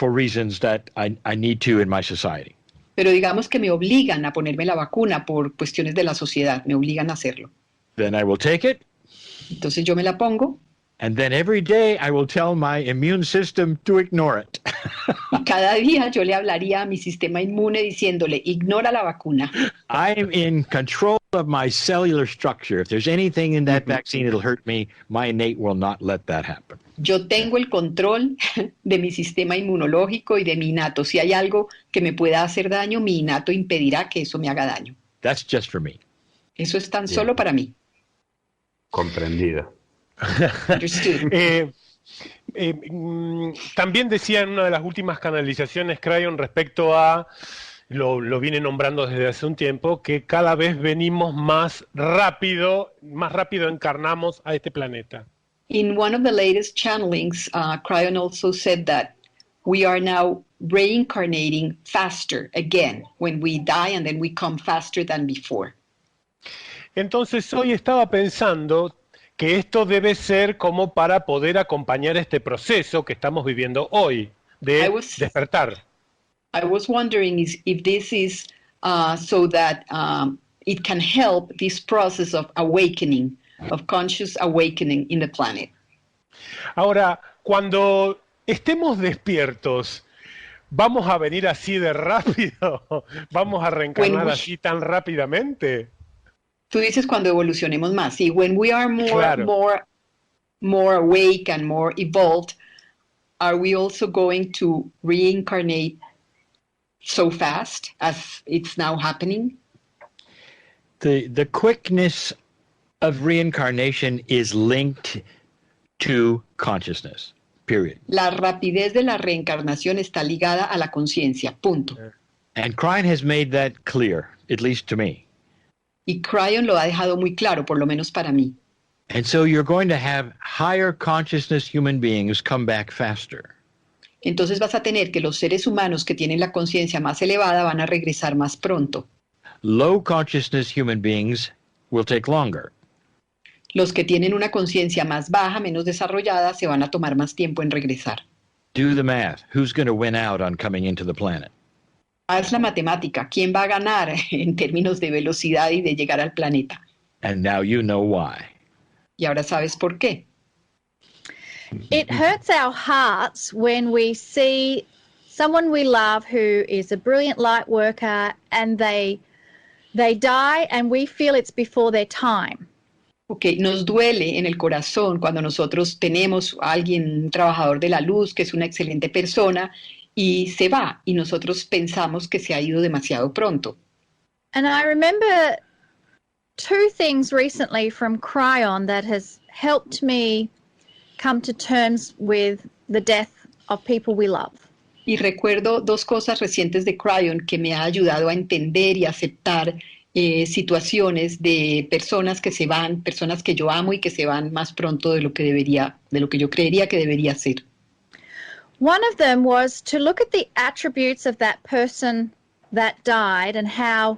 reasons that I need to in my society. Pero digamos que me obligan a ponerme la vacuna por cuestiones de la sociedad, me obligan a hacerlo. Then I will take it. Entonces yo me la pongo. And then every day I will tell my immune system to ignore it. Y cada día yo le hablaría a mi sistema inmune diciéndole, ignora la vacuna. I'm in control of my cellular structure. If there's anything in that vaccine that'll hurt me, my innate will not let that happen. Yo tengo el control de mi sistema inmunológico y de mi innato. Si hay algo que me pueda hacer daño, mi innato impedirá que eso me haga daño. That's just for me. Eso es tan solo para mí. Comprendido. También decía en una de las últimas canalizaciones Kryon respecto a, lo viene nombrando desde hace un tiempo, que cada vez venimos más rápido encarnamos a este planeta. In one of the latest channelings, Kryon also said that we are now reincarnating faster again when we die, and then we come faster than before. Entonces hoy estaba pensando que esto debe ser como para poder acompañar este proceso que estamos viviendo hoy de despertar. I was wondering if this is so that it can help this process of awakening, of conscious awakening in the planet. Ahora, cuando estemos despiertos, ¿vamos a venir así de rápido? ¿Vamos a reencarnar así tan rápidamente? Tú dices cuando evolucionemos más. Sí, when we are more awake and more evolved, are we also going to reincarnate so fast as it's now happening? The quickness of reincarnation is linked to consciousness, period. La rapidez de la reencarnación está ligada a la conciencia, punto. And Kryon has made that clear, at least to me. Y Kryon lo ha dejado muy claro, por lo menos para mí. And so you're going to have higher consciousness human beings come back faster. Entonces vas a tener que los seres humanos que tienen la conciencia más elevada van a regresar más pronto. Low consciousness human beings will take longer. Los que tienen una conciencia más baja, menos desarrollada, se van a tomar más tiempo en regresar. Do the math. Who's going to win out on coming into the planet? Haz la matemática. ¿Quién va a ganar en términos de velocidad y de llegar al planeta? And now you know why. Y ahora sabes por qué. It hurts our hearts when we see someone we love who is a brilliant light worker and they die and we feel it's before their time. Okay, nos duele en el corazón cuando nosotros tenemos a alguien, un trabajador de la luz, que es una excelente persona, y se va, y nosotros pensamos que se ha ido demasiado pronto. And I remember two things recently from Kryon that has helped me come to terms with the death of people we love. Y recuerdo dos cosas recientes de Kryon que me ha ayudado a entender y aceptar situaciones de personas que se van, personas que yo amo y que se van más pronto de lo que yo creería que debería ser. One of them was to look at the attributes of that person that died and how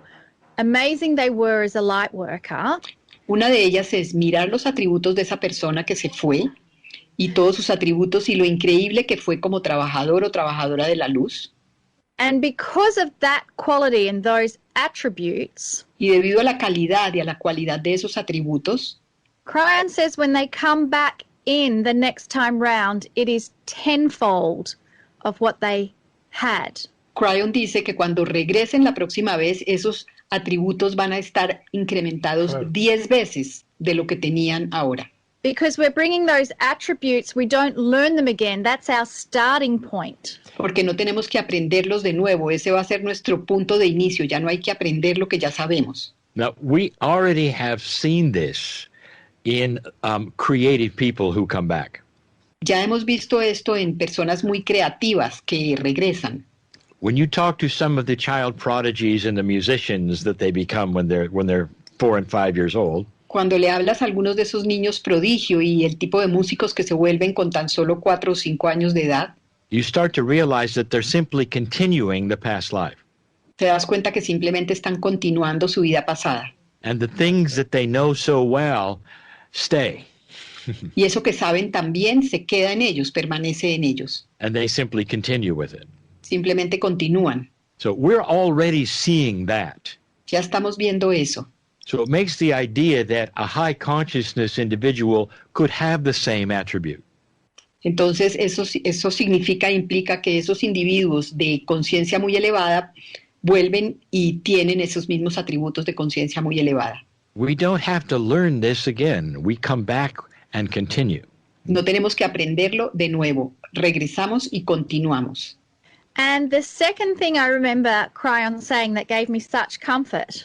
amazing they were as a light worker. Una de ellas es mirar los atributos de esa persona que se fue y todos sus atributos y lo increíble que fue como trabajador o trabajadora de la luz. And because of that quality and those attributes, y debido a la calidad y a la cualidad de esos atributos, Kryon says when they come back in the next time round, it is tenfold of what they had. Kryon dice que cuando regresen la próxima vez, esos atributos van a estar incrementados 10 veces de lo que tenían ahora. Because we're bringing those attributes, we don't learn them again. That's our starting point. Porque no tenemos que aprenderlos de nuevo. Ese va a ser nuestro punto de inicio. Ya no hay que aprender lo que ya sabemos. Now, we already have seen this in creative people who come back. Ya hemos visto esto en personas muy creativas que regresan. When you talk to some of the child prodigies and the musicians that they become when they're 4 and 5 years old, cuando le hablas a algunos de esos niños prodigio y el tipo de músicos que se vuelven con tan solo 4 o 5 años de edad, you start to realize that they're simply continuing the past life. Te das cuenta que simplemente están continuando su vida pasada. And the things that they know so well stay. Y eso que saben también se queda en ellos, permanece en ellos. And they simply continue with it. Simplemente continúan. So we're already seeing that. Ya estamos viendo eso. So it makes the idea that a high consciousness individual could have the same attribute. Entonces eso implica que esos individuos de conciencia muy elevada vuelven y tienen esos mismos atributos de conciencia muy elevada. We don't have to learn this again. We come back and continue. No tenemos que aprenderlo de nuevo. Regresamos y continuamos. And the second thing I remember Kryon saying that gave me such comfort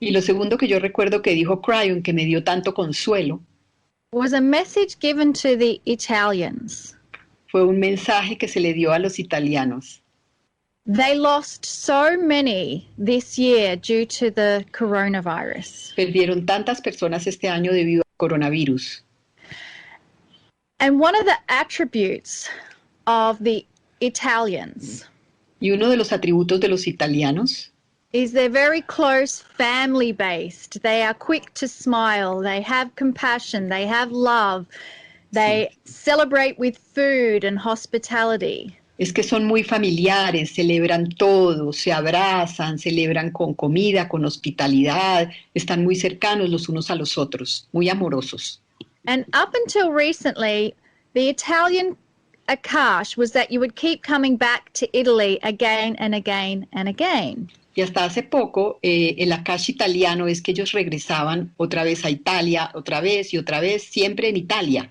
Y lo segundo que yo recuerdo que dijo Kryon, que me dio tanto consuelo, was a message given to the Italians. fue un mensaje que se le dio a los italianos. They lost so many this year due to the coronavirus. Perdieron tantas personas este año debido al coronavirus. And one of the attributes of the Italians Y uno de los atributos de los italianos is they're very close, family-based. They are quick to smile. They have compassion. They have love. They celebrate with food and hospitality. es que son muy familiares, celebran todo, se abrazan, celebran con comida, con hospitalidad, están muy cercanos los unos a los otros, muy amorosos. And up until recently, the Italian Akash was that you would keep coming back to Italy again and again and again. Y hasta hace poco, el Akash italiano es que ellos regresaban otra vez a Italia, otra vez y otra vez, siempre en Italia.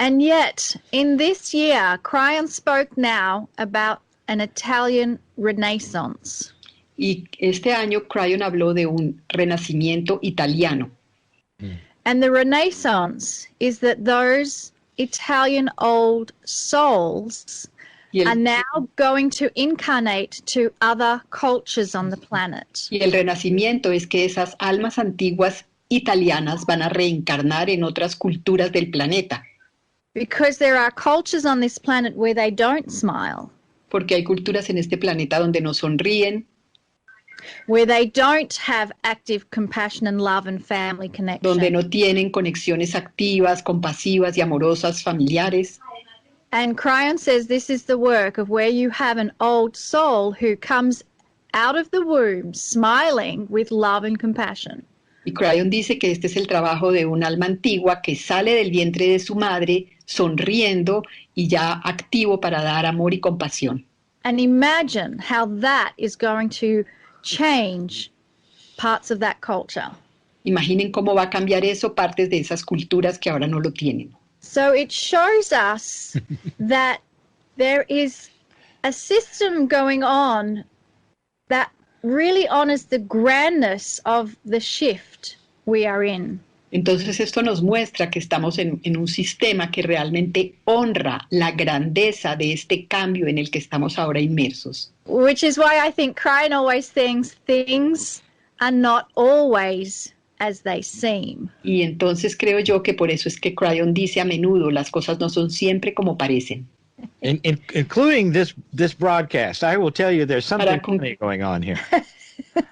And yet, in this year, Kryon spoke now about an Italian Renaissance. Y este año Kryon habló de un renacimiento italiano. And the Renaissance is that those Italian old souls are now going to incarnate to other cultures on the planet. Y el renacimiento es que esas almas antiguas italianas van a reencarnar en otras culturas del planeta. Because there are cultures on this planet where they don't smile, Porque hay culturas en este planeta donde no sonríen, where they don't have active compassion and love and family connection. donde no tienen conexiones activas, compasivas y amorosas familiares. And Kryon says this is the work of where you have an old soul who comes out of the womb smiling with love and compassion. Y Kryon dice que este es el trabajo de un alma antigua que sale del vientre de su madre sonriendo y ya activo para dar amor y compasión. And imagine how that is going to change parts of that culture. Imaginen cómo va a cambiar eso partes de esas culturas que ahora no lo tienen. So it shows us that there is a system going on that really honors the grandness of the shift we are in. Entonces esto nos muestra que estamos en un sistema que realmente honra la grandeza de este cambio en el que estamos ahora inmersos. Which is why I think Kryon always thinks things are not always as they seem. Y entonces creo yo que por eso es que Kryon dice a menudo, las cosas no son siempre como parecen. Including this broadcast, I will tell you there's something funny going on here.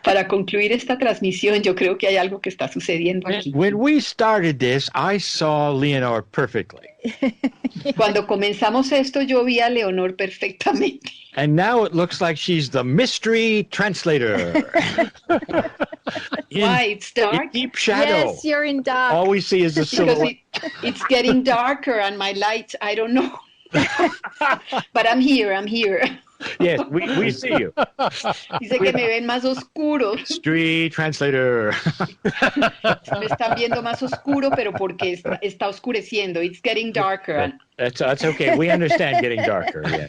Para concluir esta transmisión, yo creo que hay algo que está sucediendo aquí. When we started this, I saw Leonor perfectly. Cuando comenzamos esto, yo vi a Leonor perfectamente. And now it looks like she's the mystery translator. Why? It's dark? In deep shadow. Yes, you're in dark. All we see is the silhouette. It's getting darker and my lights, I don't know. But I'm here. Yes, we see you. Dice que me ven más oscuro. Mystery translator. Me están viendo más oscuro, pero porque está oscureciendo. It's getting darker. That's okay. We understand getting darker. Yeah.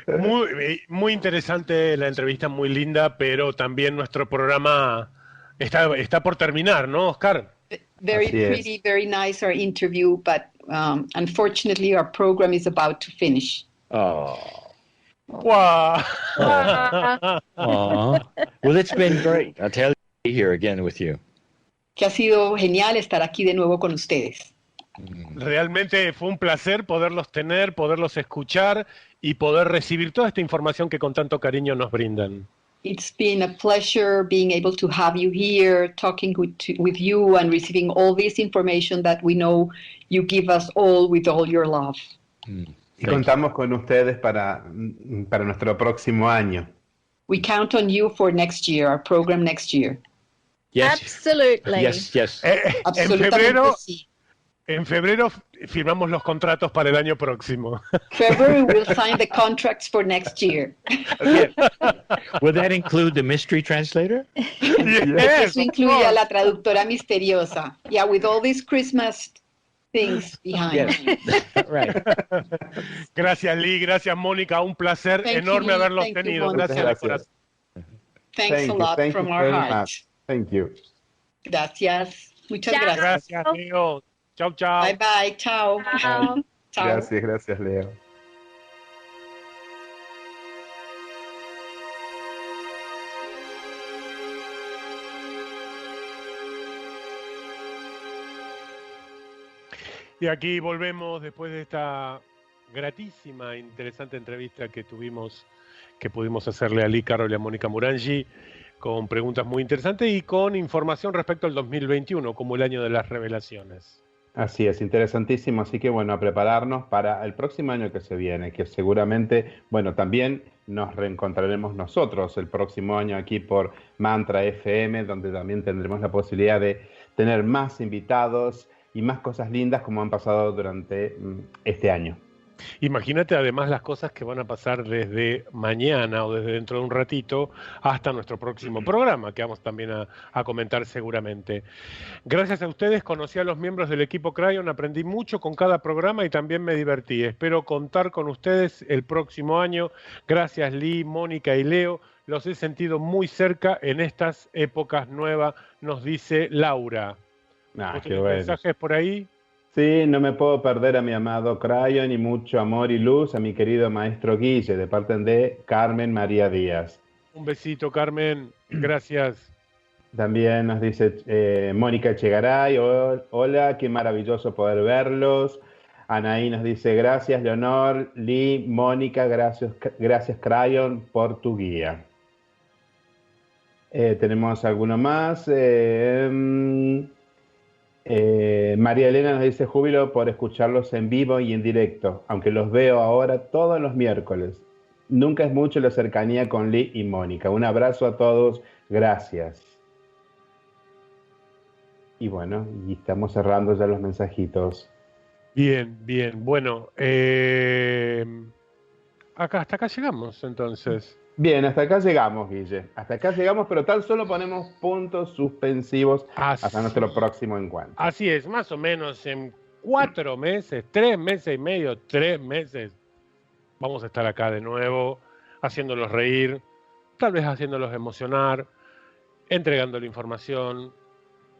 Right. Muy interesante la entrevista, muy linda, pero también nuestro programa está por terminar, ¿no, Oscar? Very pretty, very nice our interview, but unfortunately our program is about to finish. Oh. Wow. Well, it's been great. I'll tell you, here again with you. Que ha sido genial estar aquí de nuevo con ustedes. Realmente fue un placer poderlos tener, poderlos escuchar y poder recibir toda esta información que con tanto cariño nos brindan. It's been a pleasure being able to have you here, talking with you and receiving all this information that we know you give us all with all your love. Y contamos con ustedes para nuestro próximo año. We count on you for next year, our program next year. Yes. Absolutely. Yes. En febrero firmamos los contratos para el año próximo. February we'll sign the contracts for next year. Will that include the mystery translator? Eso incluye a la traductora misteriosa. Yeah, with all these Christmas things behind. Yes. Right. Gracias, Lee. Gracias, Mónica. Un placer enorme haberlos tenido. Gracias de corazón. Thanks a lot from our heart. Thank you. Gracias. Muchas gracias. Gracias, Leo. Chau, chau. Bye, bye. Chao. Chao. Chao. Gracias, Leo. Y aquí volvemos después de esta gratísima, interesante entrevista que pudimos hacerle a Lee, Carroll y a Mónica Muranyi, con preguntas muy interesantes y con información respecto al 2021, como el año de las revelaciones. Así es, interesantísimo. Así que bueno, a prepararnos para el próximo año que se viene, que seguramente, bueno, también nos reencontraremos nosotros el próximo año aquí por Mantra FM, donde también tendremos la posibilidad de tener más invitados y más cosas lindas como han pasado durante este año. Imagínate además las cosas que van a pasar desde mañana o desde dentro de un ratito hasta nuestro próximo programa, que vamos también a comentar seguramente. Gracias a ustedes conocí a los miembros del equipo Kryon, aprendí mucho con cada programa y también me divertí. Espero contar con ustedes el próximo año. Gracias Lee, Mónica y Leo. Los he sentido muy cerca en estas épocas nuevas, nos dice Laura. Qué bueno. ¿Mensajes por ahí? Sí, no me puedo perder a mi amado Kryon y mucho amor y luz a mi querido maestro Guille, de parte de Carmen María Díaz. Un besito, Carmen. Gracias. También nos dice Mónica Echegaray, hola, qué maravilloso poder verlos. Anaí nos dice, gracias Leonor, Lee, Mónica, gracias Kryon por tu guía. Tenemos alguno más. María Elena nos dice, júbilo por escucharlos en vivo y en directo, aunque los veo ahora todos los miércoles. Nunca es mucho la cercanía con Lee y Mónica. Un abrazo a todos, gracias. Y bueno, y estamos cerrando ya los mensajitos. Bien. Bueno, hasta acá llegamos entonces. Bien, hasta acá llegamos, Guille. Hasta acá llegamos, pero tan solo ponemos puntos suspensivos hasta nuestro próximo encuentro. Así es, más o menos en 4 meses, 3 meses y medio, 3 meses, vamos a estar acá de nuevo, haciéndolos reír, tal vez haciéndolos emocionar, entregando la información,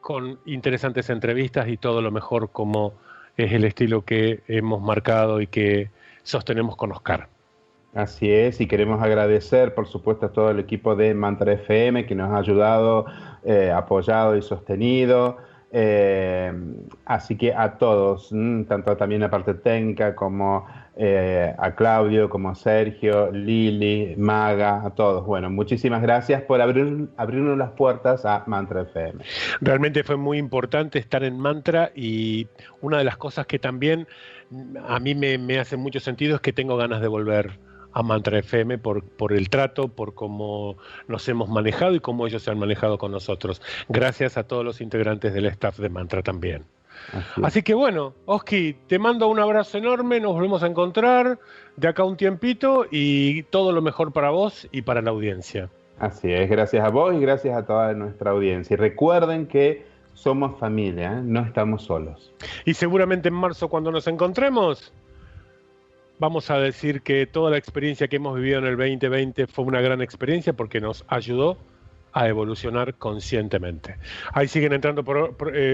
con interesantes entrevistas y todo lo mejor como es el estilo que hemos marcado y que sostenemos con Oscar. Así es, y queremos agradecer, por supuesto, a todo el equipo de Mantra FM que nos ha ayudado, apoyado y sostenido. Así que a todos, tanto también a parte técnica como a Claudio, como a Sergio, Lili, Maga, a todos. Bueno, muchísimas gracias por abrirnos las puertas a Mantra FM. Realmente fue muy importante estar en Mantra y una de las cosas que también a mí me hace mucho sentido es que tengo ganas de volver a Mantra FM por el trato, por cómo nos hemos manejado y cómo ellos se han manejado con nosotros. Gracias a todos los integrantes del staff de Mantra también. Así que bueno, Oski, te mando un abrazo enorme, nos volvemos a encontrar de acá un tiempito y todo lo mejor para vos y para la audiencia. Así es, gracias a vos y gracias a toda nuestra audiencia. Y recuerden que somos familia, no estamos solos. Y seguramente en marzo cuando nos encontremos, vamos a decir que toda la experiencia que hemos vivido en el 2020 fue una gran experiencia porque nos ayudó a evolucionar conscientemente. Ahí siguen entrando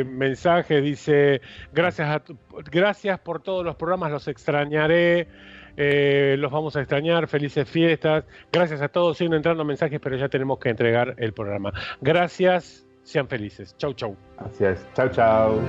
mensajes, dice, gracias por todos los programas, los extrañaré, los vamos a extrañar, felices fiestas, gracias a todos, siguen entrando mensajes, pero ya tenemos que entregar el programa. Gracias, sean felices, chau. Así es, chau.